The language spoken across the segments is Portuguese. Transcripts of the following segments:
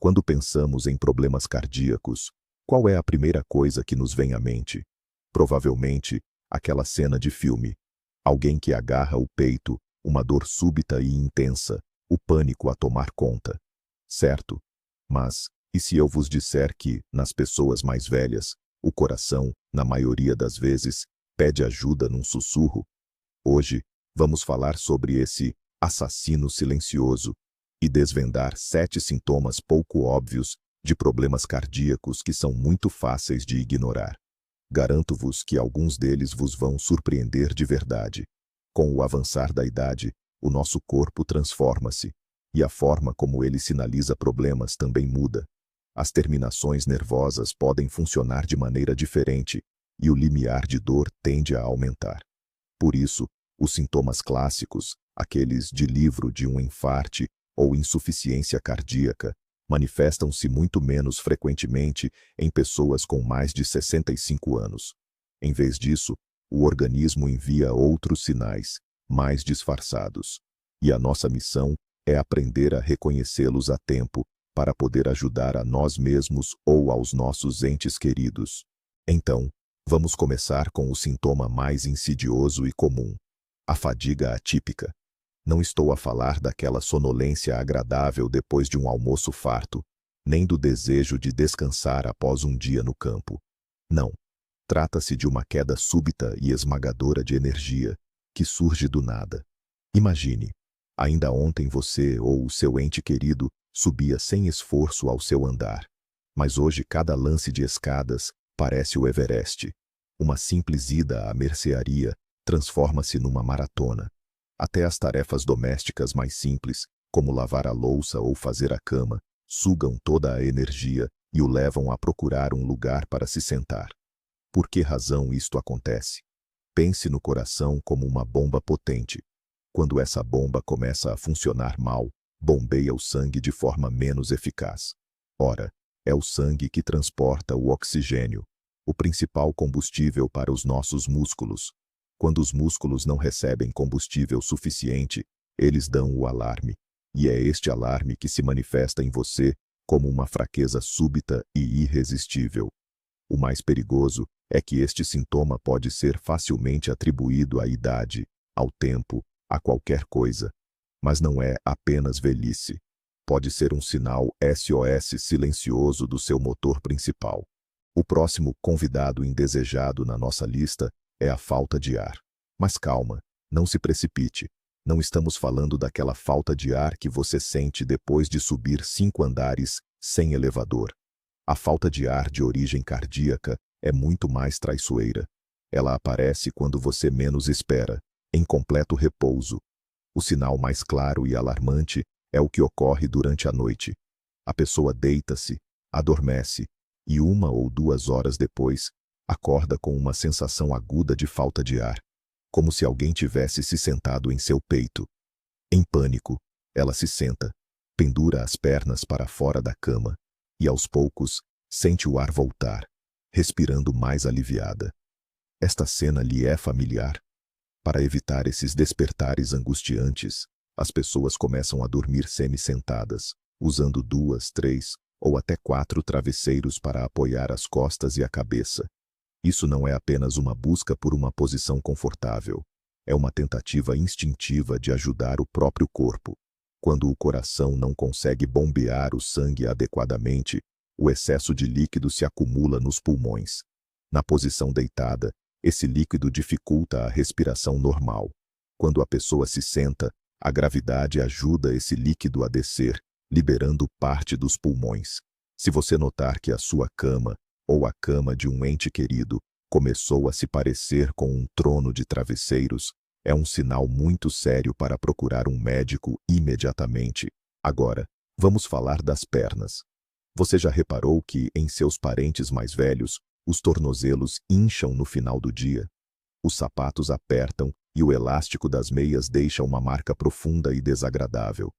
Quando pensamos em problemas cardíacos, qual é a primeira coisa que nos vem à mente? Provavelmente, aquela cena de filme. Alguém que agarra o peito, uma dor súbita e intensa, o pânico a tomar conta. Certo? Mas, e se eu vos disser que, nas pessoas mais velhas, o coração, na maioria das vezes, pede ajuda num sussurro? Hoje, vamos falar sobre esse assassino silencioso e desvendar 7 sintomas pouco óbvios de problemas cardíacos que são muito fáceis de ignorar. Garanto-vos que alguns deles vos vão surpreender de verdade. Com o avançar da idade, o nosso corpo transforma-se, e a forma como ele sinaliza problemas também muda. As terminações nervosas podem funcionar de maneira diferente, e o limiar de dor tende a aumentar. Por isso, os sintomas clássicos, aqueles de livro de um infarte ou insuficiência cardíaca, manifestam-se muito menos frequentemente em pessoas com mais de 65 anos. Em vez disso, o organismo envia outros sinais, mais disfarçados. E a nossa missão é aprender a reconhecê-los a tempo para poder ajudar a nós mesmos ou aos nossos entes queridos. Então, vamos começar com o sintoma mais insidioso e comum: a fadiga atípica. Não estou a falar daquela sonolência agradável depois de um almoço farto, nem do desejo de descansar após um dia no campo. Não. Trata-se de uma queda súbita e esmagadora de energia, que surge do nada. Imagine, ainda ontem você ou o seu ente querido subia sem esforço ao seu andar. Mas hoje cada lance de escadas parece o Everest. Uma simples ida à mercearia transforma-se numa maratona. Até as tarefas domésticas mais simples, como lavar a louça ou fazer a cama, sugam toda a energia e o levam a procurar um lugar para se sentar. Por que razão isto acontece? Pense no coração como uma bomba potente. Quando essa bomba começa a funcionar mal, bombeia o sangue de forma menos eficaz. Ora, é o sangue que transporta o oxigênio, o principal combustível para os nossos músculos. Quando os músculos não recebem combustível suficiente, eles dão o alarme, e é este alarme que se manifesta em você como uma fraqueza súbita e irresistível. O mais perigoso é que este sintoma pode ser facilmente atribuído à idade, ao tempo, a qualquer coisa. Mas não é apenas velhice. Pode ser um sinal SOS silencioso do seu motor principal. O próximo convidado indesejado na nossa lista é a falta de ar. Mas calma, não se precipite. Não estamos falando daquela falta de ar que você sente depois de subir 5 andares sem elevador. A falta de ar de origem cardíaca é muito mais traiçoeira. Ela aparece quando você menos espera, em completo repouso. O sinal mais claro e alarmante é o que ocorre durante a noite. A pessoa deita-se, adormece, e 1 ou 2 horas depois, acorda com uma sensação aguda de falta de ar, como se alguém tivesse se sentado em seu peito. Em pânico, ela se senta, pendura as pernas para fora da cama, e aos poucos, sente o ar voltar, respirando mais aliviada. Esta cena lhe é familiar? Para evitar esses despertares angustiantes, as pessoas começam a dormir semi-sentadas, usando 2, 3 ou até 4 travesseiros para apoiar as costas e a cabeça. Isso não é apenas uma busca por uma posição confortável. É uma tentativa instintiva de ajudar o próprio corpo. Quando o coração não consegue bombear o sangue adequadamente, o excesso de líquido se acumula nos pulmões. Na posição deitada, esse líquido dificulta a respiração normal. Quando a pessoa se senta, a gravidade ajuda esse líquido a descer, liberando parte dos pulmões. Se você notar que a sua cama, ou a cama de um ente querido, começou a se parecer com um trono de travesseiros, é um sinal muito sério para procurar um médico imediatamente. Agora, vamos falar das pernas. Você já reparou que, em seus parentes mais velhos, os tornozelos incham no final do dia? Os sapatos apertam e o elástico das meias deixa uma marca profunda e desagradável.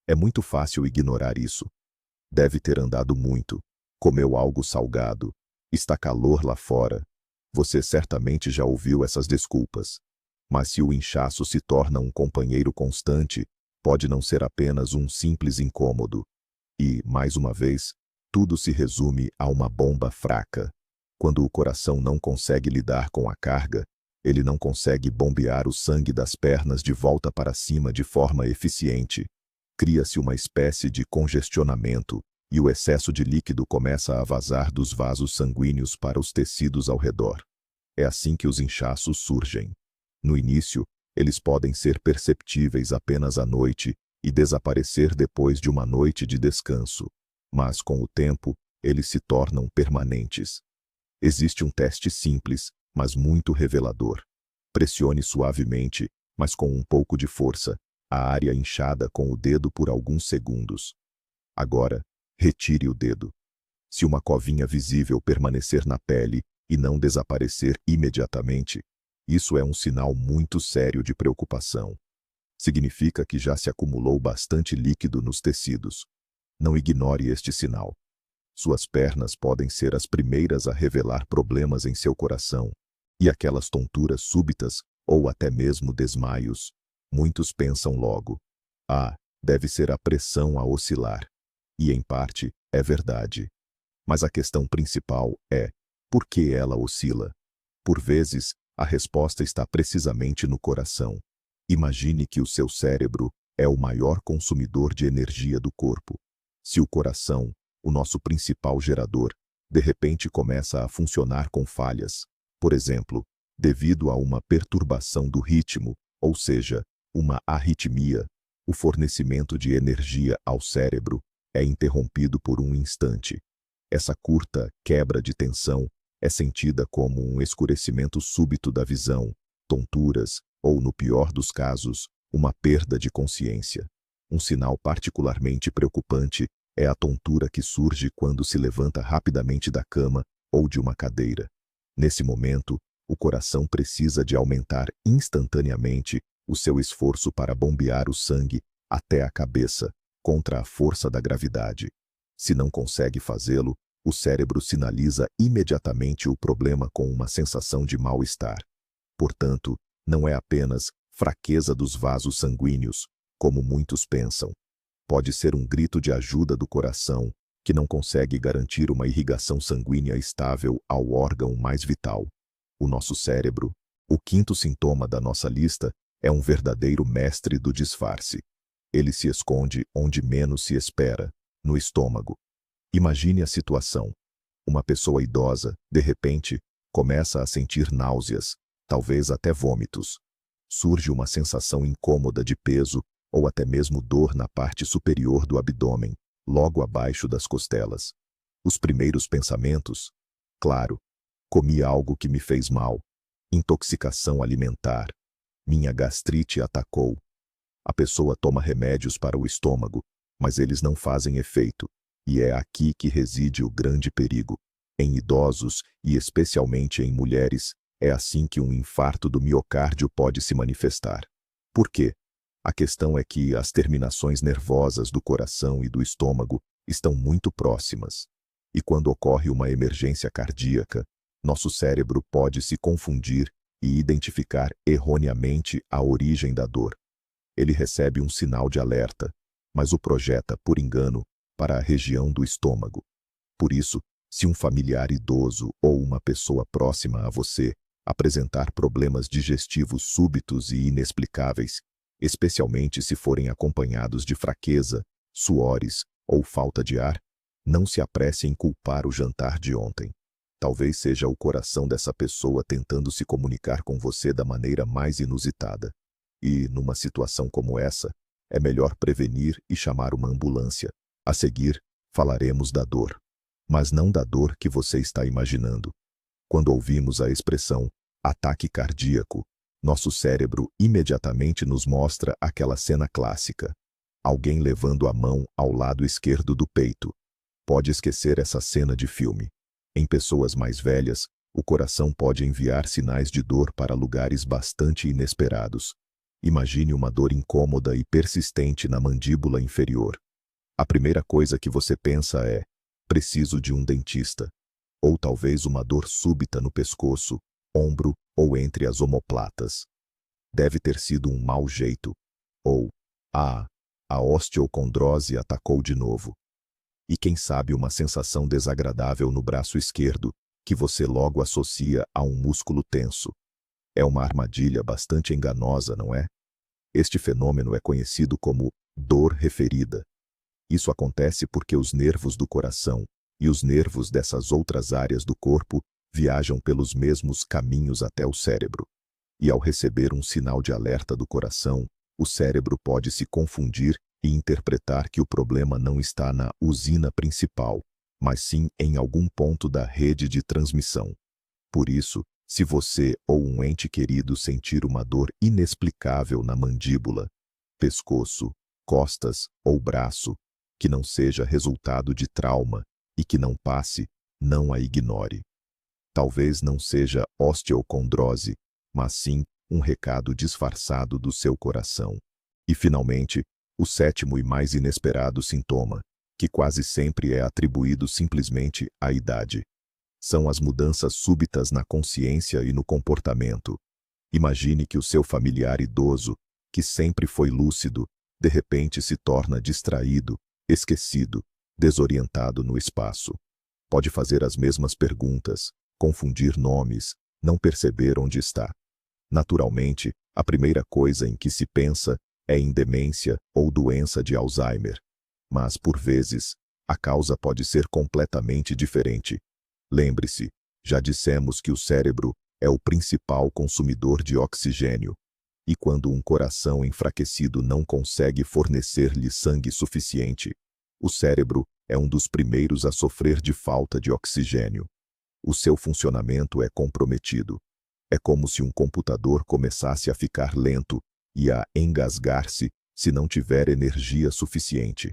É muito fácil ignorar isso. Deve ter andado muito, comeu algo salgado, está calor lá fora. Você certamente já ouviu essas desculpas. Mas se o inchaço se torna um companheiro constante, pode não ser apenas um simples incômodo. E, mais uma vez, tudo se resume a uma bomba fraca. Quando o coração não consegue lidar com a carga, ele não consegue bombear o sangue das pernas de volta para cima de forma eficiente. Cria-se uma espécie de congestionamento e o excesso de líquido começa a vazar dos vasos sanguíneos para os tecidos ao redor. É assim que os inchaços surgem. No início, eles podem ser perceptíveis apenas à noite e desaparecer depois de uma noite de descanso, mas com o tempo, eles se tornam permanentes. Existe um teste simples, mas muito revelador. Pressione suavemente, mas com um pouco de força, a área inchada com o dedo por alguns segundos. Agora, retire o dedo. Se uma covinha visível permanecer na pele e não desaparecer imediatamente, isso é um sinal muito sério de preocupação. Significa que já se acumulou bastante líquido nos tecidos. Não ignore este sinal. Suas pernas podem ser as primeiras a revelar problemas em seu coração, e aquelas tonturas súbitas, ou até mesmo desmaios. Muitos pensam logo: ah, deve ser a pressão a oscilar. E em parte, é verdade. Mas a questão principal é: por que ela oscila? Por vezes, a resposta está precisamente no coração. Imagine que o seu cérebro é o maior consumidor de energia do corpo. Se o coração, o nosso principal gerador, de repente começa a funcionar com falhas, por exemplo, devido a uma perturbação do ritmo, ou seja, uma arritmia, o fornecimento de energia ao cérebro é interrompido por um instante. Essa curta quebra de tensão é sentida como um escurecimento súbito da visão, tonturas ou, no pior dos casos, uma perda de consciência. Um sinal particularmente preocupante é a tontura que surge quando se levanta rapidamente da cama ou de uma cadeira. Nesse momento, o coração precisa de aumentar instantaneamente o seu esforço para bombear o sangue até a cabeça, contra a força da gravidade. Se não consegue fazê-lo, o cérebro sinaliza imediatamente o problema com uma sensação de mal-estar. Portanto, não é apenas fraqueza dos vasos sanguíneos, como muitos pensam. Pode ser um grito de ajuda do coração, que não consegue garantir uma irrigação sanguínea estável ao órgão mais vital. O nosso cérebro, o quinto sintoma da nossa lista, é um verdadeiro mestre do disfarce. Ele se esconde onde menos se espera, no estômago. Imagine a situação. Uma pessoa idosa, de repente, começa a sentir náuseas, talvez até vômitos. Surge uma sensação incômoda de peso ou até mesmo dor na parte superior do abdômen, logo abaixo das costelas. Os primeiros pensamentos? Claro, comi algo que me fez mal. Intoxicação alimentar. Minha gastrite atacou. A pessoa toma remédios para o estômago, mas eles não fazem efeito, e é aqui que reside o grande perigo. Em idosos, e especialmente em mulheres, é assim que um infarto do miocárdio pode se manifestar. Por quê? A questão é que as terminações nervosas do coração e do estômago estão muito próximas. E quando ocorre uma emergência cardíaca, nosso cérebro pode se confundir e identificar erroneamente a origem da dor. Ele recebe um sinal de alerta, mas o projeta, por engano, para a região do estômago. Por isso, se um familiar idoso ou uma pessoa próxima a você apresentar problemas digestivos súbitos e inexplicáveis, especialmente se forem acompanhados de fraqueza, suores ou falta de ar, não se apresse em culpar o jantar de ontem. Talvez seja o coração dessa pessoa tentando se comunicar com você da maneira mais inusitada. E, numa situação como essa, é melhor prevenir e chamar uma ambulância. A seguir, falaremos da dor. Mas não da dor que você está imaginando. Quando ouvimos a expressão ataque cardíaco, nosso cérebro imediatamente nos mostra aquela cena clássica. Alguém levando a mão ao lado esquerdo do peito. Pode esquecer essa cena de filme. Em pessoas mais velhas, o coração pode enviar sinais de dor para lugares bastante inesperados. Imagine uma dor incômoda e persistente na mandíbula inferior. A primeira coisa que você pensa é: preciso de um dentista. Ou talvez uma dor súbita no pescoço, ombro ou entre as omoplatas. Deve ter sido um mau jeito. Ou, a osteocondrose atacou de novo. e quem sabe uma sensação desagradável no braço esquerdo, que você logo associa a um músculo tenso. É uma armadilha bastante enganosa, não é? Este fenômeno é conhecido como dor referida. Isso acontece porque os nervos do coração e os nervos dessas outras áreas do corpo viajam pelos mesmos caminhos até o cérebro. E ao receber um sinal de alerta do coração, o cérebro pode se confundir e interpretar que o problema não está na usina principal, mas sim em algum ponto da rede de transmissão. Por isso, se você ou um ente querido sentir uma dor inexplicável na mandíbula, pescoço, costas ou braço, que não seja resultado de trauma e que não passe, não a ignore. Talvez não seja osteocondrose, mas sim um recado disfarçado do seu coração. E, finalmente, o sétimo e mais inesperado sintoma, que quase sempre é atribuído simplesmente à idade. São as mudanças súbitas na consciência e no comportamento. Imagine que o seu familiar idoso, que sempre foi lúcido, de repente se torna distraído, esquecido, desorientado no espaço. Pode fazer as mesmas perguntas, confundir nomes, não perceber onde está. Naturalmente, a primeira coisa em que se pensa é em demência ou doença de Alzheimer. Mas, por vezes, a causa pode ser completamente diferente. Lembre-se, já dissemos que o cérebro é o principal consumidor de oxigênio. E quando um coração enfraquecido não consegue fornecer-lhe sangue suficiente, o cérebro é um dos primeiros a sofrer de falta de oxigênio. O seu funcionamento é comprometido. É como se um computador começasse a ficar lento e a engasgar-se se não tiver energia suficiente.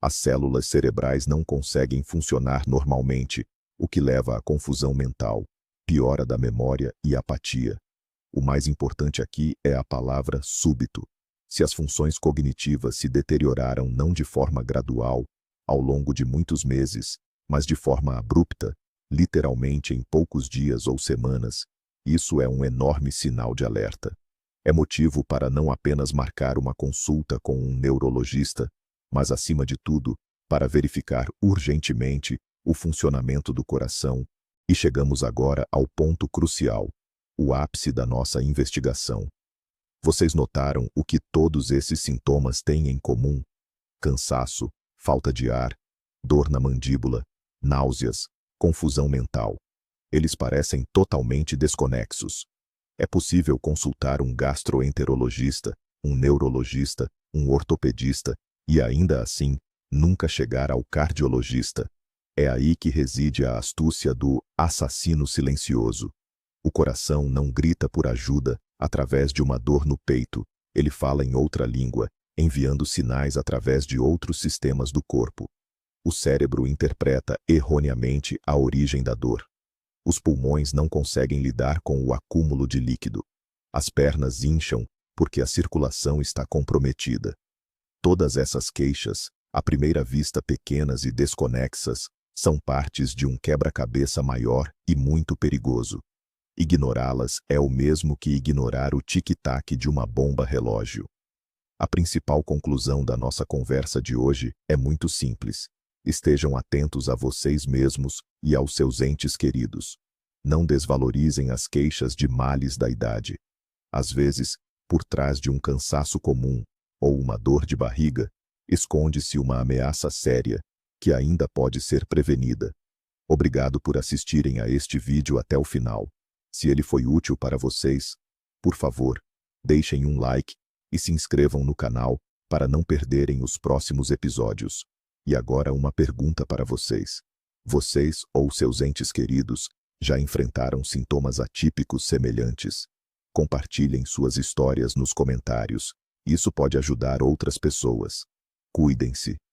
As células cerebrais não conseguem funcionar normalmente, o que leva à confusão mental, piora da memória e apatia. O mais importante aqui é a palavra súbito. Se as funções cognitivas se deterioraram não de forma gradual, ao longo de muitos meses, mas de forma abrupta, literalmente em poucos dias ou semanas, isso é um enorme sinal de alerta. É motivo para não apenas marcar uma consulta com um neurologista, mas, acima de tudo, para verificar urgentemente o funcionamento do coração. E chegamos agora ao ponto crucial, o ápice da nossa investigação. Vocês notaram o que todos esses sintomas têm em comum? Cansaço, falta de ar, dor na mandíbula, náuseas, confusão mental. Eles parecem totalmente desconexos. É possível consultar um gastroenterologista, um neurologista, um ortopedista e, ainda assim, nunca chegar ao cardiologista. É aí que reside a astúcia do assassino silencioso. O coração não grita por ajuda através de uma dor no peito. Ele fala em outra língua, enviando sinais através de outros sistemas do corpo. O cérebro interpreta erroneamente a origem da dor. Os pulmões não conseguem lidar com o acúmulo de líquido. As pernas incham porque a circulação está comprometida. Todas essas queixas, à primeira vista pequenas e desconexas, são partes de um quebra-cabeça maior e muito perigoso. Ignorá-las é o mesmo que ignorar o tic-tac de uma bomba relógio. A principal conclusão da nossa conversa de hoje é muito simples. Estejam atentos a vocês mesmos e aos seus entes queridos. Não desvalorizem as queixas de males da idade. Às vezes, por trás de um cansaço comum ou uma dor de barriga, esconde-se uma ameaça séria que ainda pode ser prevenida. Obrigado por assistirem a este vídeo até o final. Se ele foi útil para vocês, por favor, deixem um like e se inscrevam no canal para não perderem os próximos episódios. E agora uma pergunta para vocês. Vocês ou seus entes queridos já enfrentaram sintomas atípicos semelhantes? Compartilhem suas histórias nos comentários. Isso pode ajudar outras pessoas. Cuidem-se.